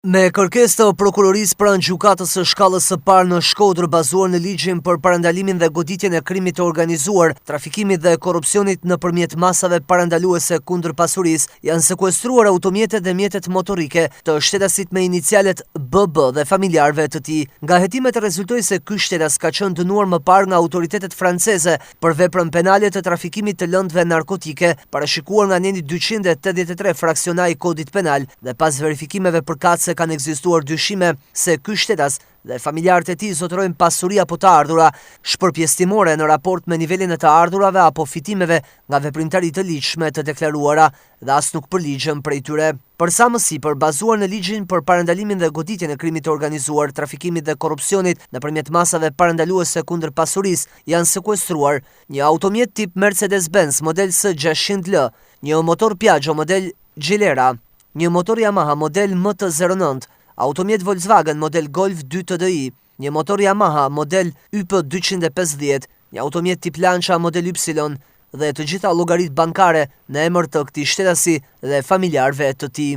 Me kërkesë të prokurorisë pranë gjykatës së shkallës së parë në Shkodër bazuar në ligjin për parandalimin dhe goditjen e krimit të organizuar, trafikimit dhe korrupsionit nëpërmjet masave parandaluese kundër pasurisë, janë sekuestruar automjetet dhe mjetet motorike të shtetasit me inicialet BB dhe familjarëve të tij. Nga hetimet rezultoi se ky shtetas ka qenë dënuar më parë nga autoritetet franceze për veprën penale të trafikimit të lëndëve narkotike, parashikuar nga neni 283 fraksiona i Kodit Penal dhe pas verifikimeve përkatëse kanë ekzistuar dyshime se ky shtetas dhe familjarët e tij zotërojnë pasuri apo të ardhura shpërpjesëtimore në raport me nivelin e të ardhurave apo fitimeve nga veprimtari të ligjshme të deklaruara dhe as nuk përligjen prej tyre. Për sa më sipër, bazuar në ligjin për parandalimin dhe goditjen e krimit të organizuar, trafikimit dhe korrupsionit nëpërmjet masave parandaluese kundër pasurisë, janë sekuestruar një automjet tip Mercedes-Benz model S600L, një motor Piaggio model Gilera, një motor Yamaha model MT-09, automjet Volkswagen model Golf 2 TDI, një motor Yamaha model YP250, një automjet tip Lancia model Y dhe të gjitha llogaritë bankare në emër të këtij shtetasi dhe familjarëve të tij.